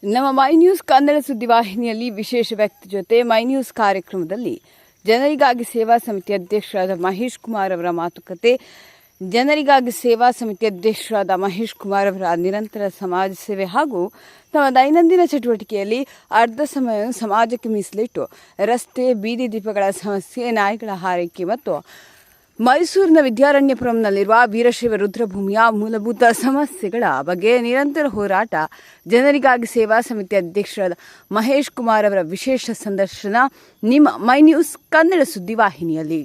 ನಮ್ಮ ಮೈ ನ್ಯೂಸ್ ಕನ್ನಡ ಸುದ್ದಿವಾಹಿನಿಯಲ್ಲಿ ವಿಶೇಷ ವ್ಯಕ್ತಿ ಜೊತೆ ಮೈ ನ್ಯೂಸ್ ಕಾರ್ಯಕ್ರಮದಲ್ಲಿ ಜನರಿಗಾಗಿ ಸೇವಾ ಸಮಿತಿ ಅಧ್ಯಕ್ಷರಾದ ಮಹೇಶ್ ಕುಮಾರ್ ಅವರ ಮಾತುಕತೆ. ಜನರಿಗಾಗಿ ಸೇವಾ ಸಮಿತಿ ಅಧ್ಯಕ್ಷರಾದ ಮಹೇಶ್ ಕುಮಾರ್ ಅವರ ನಿರಂತರ ಸಮಾಜ ಸೇವೆ ಹಾಗೂ ತಮ್ಮ ದೈನಂದಿನ ಚಟುವಟಿಕೆಯಲ್ಲಿ ಅರ್ಧ ಸಮಯವನ್ನು ಸಮಾಜಕ್ಕೆ ಮೀಸಲಿಟ್ಟು ರಸ್ತೆ, ಬೀದಿ ದೀಪಗಳ ಸಮಸ್ಯೆ, ನಾಯಿಗಳ ಹಾರೈಕೆ ಮತ್ತು ಮೈಸೂರಿನ ವಿದ್ಯಾರಣ್ಯಪುರಂನಲ್ಲಿರುವ ವೀರಶೈವ ರುದ್ರಭೂಮಿಯ ಮೂಲಭೂತ ಸಮಸ್ಯೆಗಳ ಬಗ್ಗೆ ನಿರಂತರ ಹೋರಾಟ. ಜನರಿಗಾಗಿ ಸೇವಾ ಸಮಿತಿ ಅಧ್ಯಕ್ಷರಾದ ಮಹೇಶ್ ಕುಮಾರ್ ಅವರ ವಿಶೇಷ ಸಂದರ್ಶನ ನಿಮ್ಮ ಮೈ ನ್ಯೂಸ್ ಕನ್ನಡ ಸುದ್ದಿವಾಹಿನಿಯಲ್ಲಿ.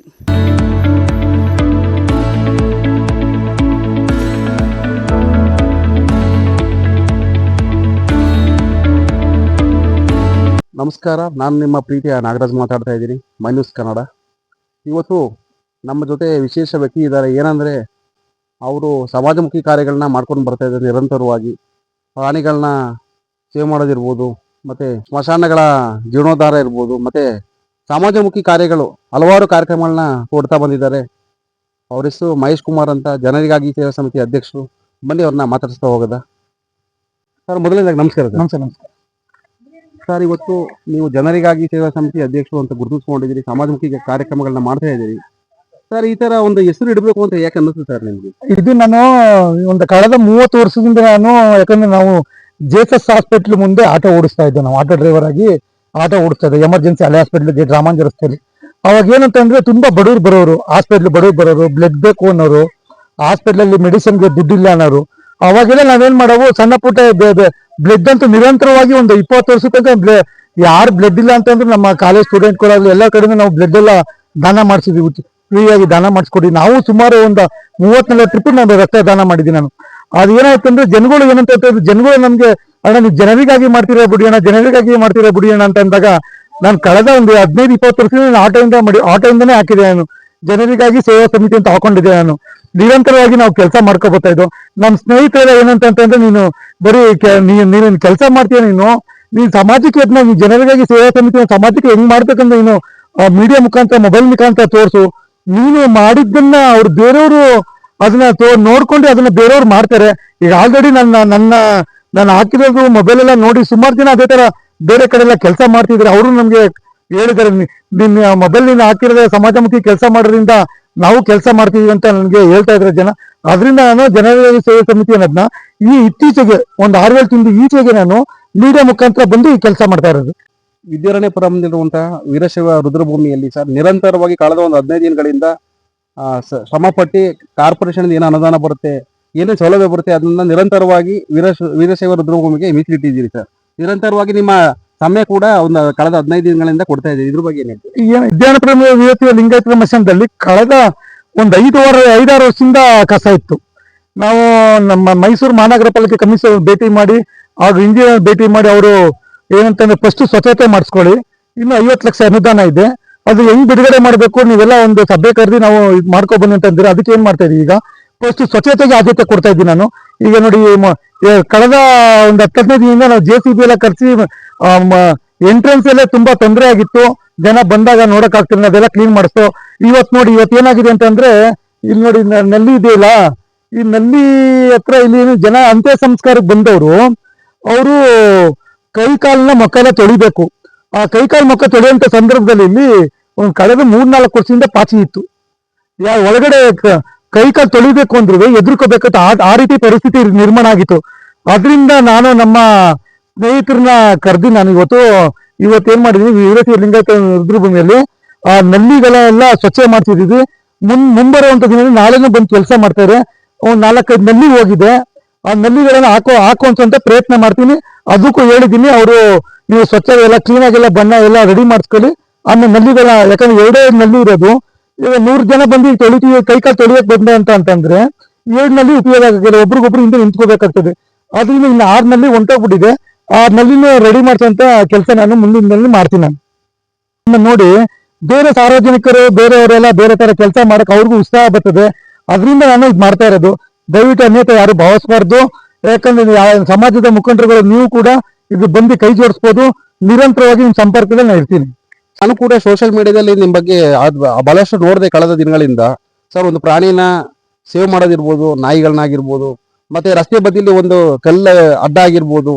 ನಮಸ್ಕಾರ, ನಾನು ನಿಮ್ಮ ಪ್ರೀತಿಯ ನಾಗರಾಜ್ ಮಾತಾಡ್ತಾ ಇದ್ದೀನಿ, ಮೈ ನ್ಯೂಸ್ ಕನ್ನಡ. ಇವತ್ತು ನಮ್ಮ ಜೊತೆ ವಿಶೇಷ ವ್ಯಕ್ತಿ ಇದ್ದಾರೆ. ಏನಂದರೆ ಅವರು ಸಮಾಜಮುಖಿ ಕಾರ್ಯಗಳನ್ನ ಮಾಡ್ಕೊಂಡು ಬರ್ತಾ ಇದ್ದಾರೆ. ನಿರಂತರವಾಗಿ ಪ್ರಾಣಿಗಳನ್ನ ಸೇವ್ ಮಾಡೋದಿರ್ಬೋದು, ಮತ್ತು ಸ್ಮಶಾನಗಳ ಜೀರ್ಣೋದ್ಧಾರ ಇರ್ಬೋದು, ಮತ್ತು ಸಮಾಜಮುಖಿ ಕಾರ್ಯಗಳು ಹಲವಾರು ಕಾರ್ಯಕ್ರಮಗಳನ್ನ ಕೊಡ್ತಾ ಬಂದಿದ್ದಾರೆ. ಅವ್ರ ಹೆಸರು ಮಹೇಶ್ ಕುಮಾರ್ ಅಂತ, ಜನರಿಗಾಗಿ ಸೇವಾ ಸಮಿತಿ ಅಧ್ಯಕ್ಷರು. ಬನ್ನಿ ಅವ್ರನ್ನ ಮಾತಾಡಿಸ್ತಾ ಹೋಗೋದ. ಸರ್, ಮೊದಲನೇದಾಗಿ ನಮಸ್ಕಾರ. ನಮಸ್ಕಾರ. ಸರ್, ಇವತ್ತು ನೀವು ಜನರಿಗಾಗಿ ಸೇವಾ ಸಮಿತಿ ಅಧ್ಯಕ್ಷರು ಅಂತ ಗುರುತಿಸ್ಕೊಂಡಿದ್ದೀರಿ, ಸಮಾಜಮುಖಿ ಕಾರ್ಯಕ್ರಮಗಳನ್ನ ಮಾಡ್ತಾ ಇದ್ದೀರಿ. ಸರ್, ಈ ತರ ಒಂದು ಹೆಸರು ಇಡಬೇಕು ಅಂತ ಯಾಕೆ ಅನ್ನಿಸ್ತು ಸರ್ ನಿಮ್ಗೆ? ಇದು ನಾನು ಒಂದು ಕಳೆದ 30 ವರ್ಷದಿಂದ ಯಾಕಂದ್ರೆ ನಾವು ಜೆಎಸ್ಎಸ್ ಹಾಸ್ಪಿಟಲ್ ಮುಂದೆ ಆಟೋ ಓಡಿಸ್ತಾ ಇದ್ದೆ. ನಾವು ಆಟೋ ಡ್ರೈವರ್ ಆಗಿ ಆಟೋ ಓಡಿಸ್ತಾ ಇದ್ದೆ, ಎಮರ್ಜೆನ್ಸಿ ಹಳೆ ಹಾಸ್ಪಿಟಲ್ ರಾಮಾಂಜ ರಸ್ತೆಯಲ್ಲಿ. ಅವಾಗ ಏನಂತಂದ್ರೆ ತುಂಬಾ ಬಡವ್ರು ಬರೋರು, ಬಡವ್ರು ಬರೋರು, ಬ್ಲಡ್ ಬೇಕು ಅನ್ನೋರು, ಹಾಸ್ಪಿಟಲ್ ಮೆಡಿಸಿನ್ಗೆ ದುಡ್ಡಿಲ್ಲ ಅನ್ನೋರು. ಅವಾಗೆಲ್ಲ ನಾವೇನ್ ಮಾಡವು, ಸಣ್ಣ ಪುಟ್ಟ ಬ್ಲಡ್ ಅಂತೂ ನಿರಂತರವಾಗಿ ಒಂದು 20 ವರ್ಷಕ್ಕೆ ಯಾರು ಬ್ಲಡ್ ಇಲ್ಲ ಅಂತಂದ್ರೆ ನಮ್ಮ ಕಾಲೇಜ್ ಸ್ಟೂಡೆಂಟ್ಗಳಾಗಲಿ ಎಲ್ಲ ಕಡೆಯಿಂದ ನಾವು ಬ್ಲಡ್ ಎಲ್ಲ ದಾನ ಮಾಡಿಸಿದ್ವಿ, ಫ್ರೀಯಾಗಿ ದಾನ ಮಾಡಿಸ್ಕೊಡಿ. ನಾವು ಸುಮಾರು ಒಂದು 34 ಟ್ರಿಪ್ ನಾನು ರಕ್ತ ದಾನ ಮಾಡಿದ್ದೀನಿ. ನಾನು ಅದೇನಾಯ್ತಂದ್ರೆ ಜನಗಳು ಏನಂತ ಜನಗಳು ನಮ್ಗೆ ಅಣ್ಣ ನೀವು ಜನರಿಗಾಗಿ ಮಾಡ್ತೀರಾ ಬಿಡಿ ಅಣ್ಣ, ಜನರಿಗಾಗಿ ಮಾಡ್ತೀರಾ ಬಿಡಿ ಅಣ್ಣ ಅಂತ ಅಂದಾಗ ನಾನು ಕಳೆದ ಒಂದು 15-20 ವರ್ಷದಿಂದ ನಾನು ಆಟೋಯಿಂದನೇ ಹಾಕಿದೆ. ನಾನು ಜನರಿಗಾಗಿ ಸೇವಾ ಸಮಿತಿ ಅಂತ ಹಾಕೊಂಡಿದ್ದೆ. ನಾನು ನಿರಂತರವಾಗಿ ನಾವು ಕೆಲಸ ಮಾಡ್ಕೋಬೋತಾ ಇದ್ದು. ನಮ್ಮ ಸ್ನೇಹಿತರೆಲ್ಲ ಏನಂತಂದ್ರೆ ನೀನು ಬರೀ ನೀನು ಕೆಲಸ ಮಾಡ್ತೀಯ, ನೀನು ಸಮಾಜಕ್ಕೆ ನೀನು ಜನರಿಗಾಗಿ ಸೇವಾ ಸಮಿತಿ ಸಮಾಜಕ್ಕೆ ಹೆಂಗ್ ಮಾಡ್ಬೇಕಂತ ನೀನು ಮೀಡಿಯಾ ಮುಖಾಂತರ, ಮೊಬೈಲ್ ಮುಖಾಂತರ ತೋರಿಸು. ನೀನು ಮಾಡಿದ್ದನ್ನ ಅವ್ರು ಬೇರೆಯವರು ಅದನ್ನ ನೋಡ್ಕೊಂಡು ಅದನ್ನ ಬೇರೆಯವ್ರು ಮಾಡ್ತಾರೆ. ಈಗ ಆಲ್ರೆಡಿ ನಾನು ಹಾಕಿರೋದು ಮೊಬೈಲ್ ಎಲ್ಲ ನೋಡಿ ಸುಮಾರು ಜನ ಅದೇ ತರ ಬೇರೆ ಕಡೆ ಎಲ್ಲ ಕೆಲಸ ಮಾಡ್ತಿದ್ರೆ ಅವರು ನಮ್ಗೆ ಹೇಳಿದ್ದಾರೆ, ನಿನ್ನ ಮೊಬೈಲ್ ನಿನ್ನ ಹಾಕಿರೋದೇ ಸಮಾಜಮುಖಿ ಕೆಲಸ ಮಾಡೋದ್ರಿಂದ ನಾವು ಕೆಲಸ ಮಾಡ್ತೀವಿ ಅಂತ ನನಗೆ ಹೇಳ್ತಾ ಇದ್ರೆ ಜನ. ಅದರಿಂದ ನಾನು ಜನರಿಗಾಗಿ ಸೇವಾ ಸಮಿತಿ ಅನ್ನೋದನ್ನ ಇತ್ತೀಚೆಗೆ ಒಂದು 6-7 ತಿಂಗಳು ಈಚೆಗೆ ನಾನು ಮೀಡಿಯಾ ಮುಖಾಂತರ ಬಂದು ಈ ಕೆಲಸ ಮಾಡ್ತಾ ಇರೋದು. ವಿದ್ಯಾರಣ್ಯಪುರಂನಲ್ಲಿರುವಂತಹ ವೀರಶೈವ ರುದ್ರಭೂಮಿಯಲ್ಲಿ ಸರ್ ನಿರಂತರವಾಗಿ ಕಳೆದ ಒಂದು 15 ದಿನಗಳಿಂದ ಶ್ರಮಪಟ್ಟು ಕಾರ್ಪೊರೇಷನ್ ಏನು ಅನುದಾನ ಬರುತ್ತೆ, ಏನೇ ಸೌಲಭ್ಯ ಬರುತ್ತೆ, ಅದನ್ನ ನಿರಂತರವಾಗಿ ವೀರಶೈವ ರುದ್ರಭೂಮಿಗೆ ಮೀಸಲಿಟ್ಟಿದ್ದೀರಿ ಸರ್. ನಿರಂತರವಾಗಿ ನಿಮ್ಮ ಸಮಯ ಕೂಡ ಒಂದು ಕಳೆದ 15 ದಿನಗಳಿಂದ ಕೊಡ್ತಾ ಇದ್ದೀರಿ. ಇದ್ರ ಬಗ್ಗೆ ಏನಿದೆ? ವಿದ್ಯಾರಣ್ಯಪುರ ವೀರಶೈವ ಲಿಂಗಾಯತ ಮಶಾನದಲ್ಲಿ ಕಳೆದ ಒಂದು 5-6 ವರ್ಷದಿಂದ ಕಸ ಇತ್ತು. ನಾವು ನಮ್ಮ ಮೈಸೂರು ಮಹಾನಗರ ಪಾಲಿಕೆ ಕಮಿಷನರ್ ಭೇಟಿ ಮಾಡಿ, ಅವ್ರು ಇಂಜಿನಿಯರ್ ಭೇಟಿ ಮಾಡಿ, ಅವರು ಏನಂತಂದ್ರೆ ಫಸ್ಟ್ ಸ್ವಚ್ಛತೆ ಮಾಡಿಸ್ಕೊಳ್ಳಿ, ಇನ್ನು 50 ಲಕ್ಷ ಅನುದಾನ ಇದೆ, ಅದು ಹೆಂಗ್ ಬಿಡುಗಡೆ ಮಾಡಬೇಕು, ನೀವೆಲ್ಲ ಒಂದು ಸಭೆ ಕರೆದಿ ನಾವು ಇದು ಮಾಡ್ಕೊ ಬನ್ನಿ ಅಂತಂದ್ರೆ ಅದಕ್ಕೆ ಏನ್ ಮಾಡ್ತಾ ಇದೀವಿ, ಈಗ ಫಸ್ಟ್ ಸ್ವಚ್ಛತೆಗೆ ಆದ್ಯತೆ ಕೊಡ್ತಾ ಇದ್ದೀನಿ ನಾನು. ಈಗ ನೋಡಿ, ಕಳೆದ ಒಂದು 10-15 ದಿನದಿಂದ ನಾವು JCB ಎಲ್ಲ ಕರೆಸಿ ಎಂಟ್ರೆನ್ಸ್ ಎಲ್ಲ ತುಂಬಾ ತೊಂದರೆ ಆಗಿತ್ತು, ಜನ ಬಂದಾಗ ನೋಡಕ್ ಆಗ್ತಿಲ್ಲ, ಅದೆಲ್ಲ ಕ್ಲೀನ್ ಮಾಡಿಸ್ತು. ಇವತ್ತು ಏನಾಗಿದೆ ಅಂತಂದ್ರೆ, ಇಲ್ಲಿ ನೋಡಿ ನಲ್ಲಿ ಇದೆಯಲ್ಲ, ಈ ನಲ್ಲಿ ಹತ್ರ ಇಲ್ಲಿ ಜನ ಅಂತ್ಯ ಸಂಸ್ಕಾರಕ್ಕೆ ಬಂದವರು ಅವರು ಕೈ ಕಾಲನ್ನ ಮೊಕ್ಕೆಲ್ಲ ತೊಳಿಬೇಕು. ಆ ಕೈ ಕಾಲು ಮೊಕ್ಕ ತೊಳೆಯುವಂತ ಸಂದರ್ಭದಲ್ಲಿ ಇಲ್ಲಿ ಒಂದು ಕಳೆದ 3-4 ವರ್ಷದಿಂದ ಪಾಚಿ ಇತ್ತು. ಒಳಗಡೆ ಕೈ ಕಾಲು ತೊಳಿಬೇಕು ಅಂದ್ರೂ ಎದುರ್ಕೋಬೇಕಂತ ಆ ರೀತಿ ಪರಿಸ್ಥಿತಿ ನಿರ್ಮಾಣ ಆಗಿತ್ತು. ಅದರಿಂದ ನಾನು ನಮ್ಮ ಸ್ನೇಹಿತರನ್ನ ಕರೆದಿ ನಾನು ಇವತ್ತೇನ್ ಮಾಡಿದೀನಿ, ವೀರಶೈವ ಲಿಂಗಾಯತ ರುದ್ರಭೂಮಿಯಲ್ಲಿ ಆ ನಲ್ಲಿಗಳೆಲ್ಲ ಸ್ವಚ್ಛ ಮಾಡ್ತಿದ್ದೀವಿ. ಮುಂಬರುವಂತ ದಿನದಲ್ಲಿ ನಾಳೆನೂ ಬಂದು ಕೆಲಸ ಮಾಡ್ತಾರೆ. ಒಂದು 4-5 ನಲ್ಲಿ ಹೋಗಿದೆ, ಆ ನಲ್ಲಿಗಳನ್ನ ಹಾಕುವಂತ ಪ್ರಯತ್ನ ಮಾಡ್ತೀನಿ. ಅದಕ್ಕೂ ಹೇಳಿದ್ದೀನಿ, ಅವರು ನೀವು ಸ್ವಚ್ಛ ಎಲ್ಲ ಕ್ಲೀನ್ ಆಗೆಲ್ಲ ಬಣ್ಣ ಎಲ್ಲ ರೆಡಿ ಮಾಡಿಸ್ಕೊಳ್ಳಿ. ಆಮೇಲೆ ನಲ್ಲಿಗಳ, ಯಾಕಂದ್ರೆ 2 ನಲ್ಲಿ ಇರೋದು, ಈಗ 100 ಜನ ಬಂದು ತೊಳಿತೀವಿ, ಕೈ ಕಾಲು ತೊಳಿಯಕ್ ಬಂದೆ ಅಂತಂದ್ರೆ 7 ನಲ್ಲಿ ಉಪಯೋಗ ಆಗಿದೆ, ಒಬ್ರಿಗೊಬ್ರು ಹಿಂದೆ ನಿಂತ್ಕೋಬೇಕಾಗ್ತದೆ. ಅದರಿಂದ ಇನ್ನು 6 ನಲ್ಲಿ ಹೊಂಟೋಗ್ಬಿಟ್ಟಿದೆ. ಆ ನಲ್ಲಿನ ರೆಡಿ ಮಾಡ್ಸಂತ ಕೆಲಸ ನಾನು ಮುಂದಿನ ಮಾಡ್ತೀನಿ. ನಾನು ನೋಡಿ ಬೇರೆ ಸಾರ್ವಜನಿಕರು ಬೇರೆಯವರೆಲ್ಲ ಬೇರೆ ತರ ಕೆಲಸ ಮಾಡಕ್ ಅವ್ರಿಗೂ ಉತ್ಸಾಹ ಬರ್ತದೆ. ಅದರಿಂದ ನಾನು ಇದು ಮಾಡ್ತಾ ಇರೋದು. ದಯವಿಟ್ಟು ಅನ್ಯತೆ ಯಾರು ಭಾವಿಸಬಾರ್ದು. ಯಾಕಂದ್ರೆ ಸಮಾಜದ ಮುಖಂಡರುಗಳು ನೀವು ಕೂಡ ಇದು ಬಂದು ಕೈ ಜೋಡಿಸ್ಬೋದು. ನಿರಂತರವಾಗಿ ನಿಮ್ಮ ಸಂಪರ್ಕದಲ್ಲಿ ನಾನು ಇರ್ತೀನಿ. ನಾನು ಕೂಡ ಸೋಷಿಯಲ್ ಮೀಡಿಯಾದಲ್ಲಿ ನಿಮ್ಮ ಬಗ್ಗೆ ಬಹಳಷ್ಟು ನೋಡಿದೆ ಕಳೆದ ದಿನಗಳಿಂದ. ಸರ್, ಒಂದು ಪ್ರಾಣಿನ ಸೇವ್ ಮಾಡೋದಿರ್ಬೋದು, ನಾಯಿಗಳನ್ನಾಗಿರ್ಬೋದು, ಮತ್ತೆ ರಸ್ತೆ ಬದಿಯಲ್ಲಿ ಒಂದು ಕಲ್ಲು ಅಡ್ಡ ಆಗಿರ್ಬೋದು,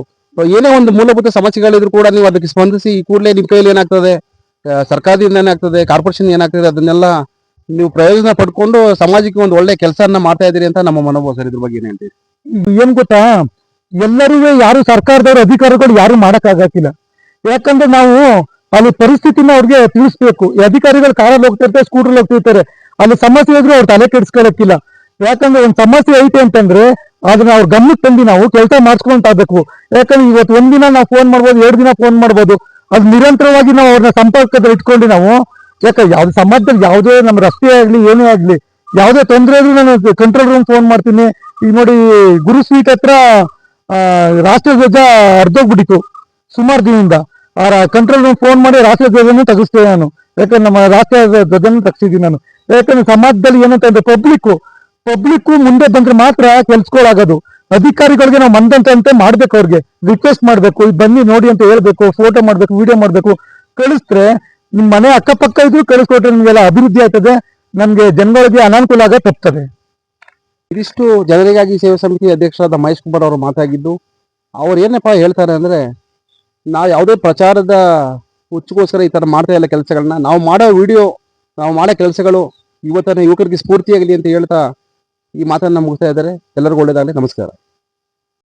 ಏನೇ ಒಂದು ಮೂಲಭೂತ ಸಮಸ್ಯೆಗಳಿದ್ರು ಕೂಡ ನೀವು ಅದಕ್ಕೆ ಸ್ಪಂದಿಸಿ ಈ ಕೂಡಲೇ ನಿಮ್ಮ ಕೈಯಲ್ಲಿ ಏನಾಗ್ತದೆ, ಸರ್ಕಾರದಿಂದ ಏನಾಗ್ತದೆ, ಕಾರ್ಪೊರೇಷನ್ ಏನಾಗ್ತದೆ, ಅದನ್ನೆಲ್ಲ ನೀವು ಪ್ರಯೋಜನ ಪಡ್ಕೊಂಡು ಸಮಾಜಕ್ಕೆ ಒಂದು ಒಳ್ಳೆ ಕೆಲಸನ ಮಾಡ್ತಾ ಇದ್ದೀರಿ ಅಂತ ನಮ್ಮ ಮನೋಭಾವ ಸರ್. ಇದ್ರ ಬಗ್ಗೆ ಏನ್ ಹೇಳ್ತೀರಿ? ಏನ್ ಗೊತ್ತಾ, ಎಲ್ಲರೂ ಯಾರು ಸರ್ಕಾರದವರು ಅಧಿಕಾರಿಗಳು ಯಾರು ಮಾಡಕ್ಕಾಗಕ್ಕಿಲ್ಲ. ಯಾಕಂದ್ರೆ ನಾವು ಅಲ್ಲಿ ಪರಿಸ್ಥಿತಿನ ಅವ್ರಿಗೆ ತಿಳಿಸ್ಬೇಕು. ಈ ಅಧಿಕಾರಿಗಳು ಕಾರಲ್ಲಿ ಹೋಗ್ತಿರ್ತಾರೆ, ಸ್ಕೂಟರ್ ಹೋಗ್ತಿರ್ತಾರೆ, ಅಲ್ಲಿ ಸಮಸ್ಯೆ ಇದ್ರು ಅವ್ರು ತಲೆ ಕೆಡಿಸ್ಕೊಳಕ್ಕಿಲ್ಲ. ಯಾಕಂದ್ರೆ ಒಂದ್ ಸಮಸ್ಯೆ ಐತೆ ಅಂತಂದ್ರೆ ಅದನ್ನ ಅವ್ರ ಗಮನಕ್ಕೆ ತಂದು ನಾವು ಕೆಲಸ ಮಾಡಿಸ್ಕೊಂತಾಗಬೇಕು. ಯಾಕಂದ್ರೆ ಇವತ್ತು ಒಂದಿನ ನಾವು ಫೋನ್ ಮಾಡ್ಬೋದು, 2 ದಿನ ಫೋನ್ ಮಾಡ್ಬೋದು, ಅದು ನಿರಂತರವಾಗಿ ನಾವು ಅವ್ರನ್ನ ಸಂಪರ್ಕದಲ್ಲಿ ಇಟ್ಕೊಂಡು ನಾವು, ಯಾಕಂದ್ರೆ ಯಾವ್ದು ಸಮಾಜದಲ್ಲಿ ಯಾವುದೇ ನಮ್ಮ ರಸ್ತೆ ಆಗ್ಲಿ ಏನೇ ಆಗ್ಲಿ ಯಾವುದೇ ತೊಂದರೆ ಇದ್ರು ನಾನು ಕಂಟ್ರೋಲ್ ರೂಮ್ ಫೋನ್ ಮಾಡ್ತೀನಿ. ಈಗ ನೋಡಿ ಗುರು ಸ್ವೀಟ್ ಹತ್ರ ರಾಷ್ಟ್ರ ಧ್ವಜ ಅರ್ಧೋಗ್ಬಿಟ್ಟಿತ್ತು ಸುಮಾರು ದಿನದಿಂದ. ಆ ಕಂಟ್ರೋಲ್ ರೂಮ್ ಫೋನ್ ಮಾಡಿ ರಾಷ್ಟ್ರ ಧ್ವಜನೂ ತೆಗಿಸ್ತೇನೆ ನಾನು. ಯಾಕಂದ್ರೆ ನಮ್ಮ ರಾಷ್ಟ್ರ ಧ್ವಜನ ತೆಗ್ಸಿದ್ದೀನಿ ನಾನು. ಯಾಕಂದ್ರೆ ಸಮಾಜದಲ್ಲಿ ಏನಂತಂದ್ರೆ ಪಬ್ಲಿಕ್ ಮುಂದೆ ಬಂದ್ರೆ ಮಾತ್ರ ಕೆಲ್ಸಗಳಾಗೋದು. ಅಧಿಕಾರಿಗಳಿಗೆ ನಾವು ಮಂದಂತೆ ಮಾಡ್ಬೇಕು, ಅವ್ರಿಗೆ ರಿಕ್ವೆಸ್ಟ್ ಮಾಡ್ಬೇಕು, ಬನ್ನಿ ನೋಡಿ ಅಂತ ಹೇಳ್ಬೇಕು, ಫೋಟೋ ಮಾಡ್ಬೇಕು, ವಿಡಿಯೋ ಮಾಡ್ಬೇಕು, ಕಳಿಸ್ರೆ ನಿಮ್ ಮನೆ ಅಕ್ಕಪಕ್ಕ ಇದ್ರು ಕಳಿಸ್ಕೊಟ್ರೆ ನಿಮ್ಗೆಲ್ಲ ಅಭಿವೃದ್ಧಿ ಆಗ್ತದೆ, ನಮ್ಗೆ ಜನಗಳಿಗೆ ಅನಾನುಕೂಲ ಆಗ ತಪ್ತದೆ. ಇದಿಷ್ಟು ಜನರಿಗಾಗಿ ಸೇವಾ ಸಮಿತಿ ಅಧ್ಯಕ್ಷರಾದ ಮಹೇಶ್ ಕುಮಾರ್ ಅವರು ಮಾತಾಗಿದ್ದು. ಅವ್ರು ಏನಪ್ಪಾ ಹೇಳ್ತಾರೆ ಅಂದ್ರೆ, ನಾವು ಯಾವುದೇ ಪ್ರಚಾರದ ಹುಚ್ಚುಗೋಸ್ಕರ ಈ ತರ ಮಾಡ್ತಾ ಇಲ್ಲ ಕೆಲಸಗಳನ್ನ. ನಾವು ಮಾಡೋ ಕೆಲಸಗಳು ಇವತ್ತಿನ ಯುವಕರಿಗೆ ಸ್ಫೂರ್ತಿಯಾಗಲಿ ಅಂತ ಹೇಳ್ತಾ ಈ ಮಾತನ್ನ ಮುಗಿಸ್ತಾ ಇದ್ದಾರೆ. ಎಲ್ಲರಿಗೂ ಒಳ್ಳೇದಾಗಲಿ. ನಮಸ್ಕಾರ.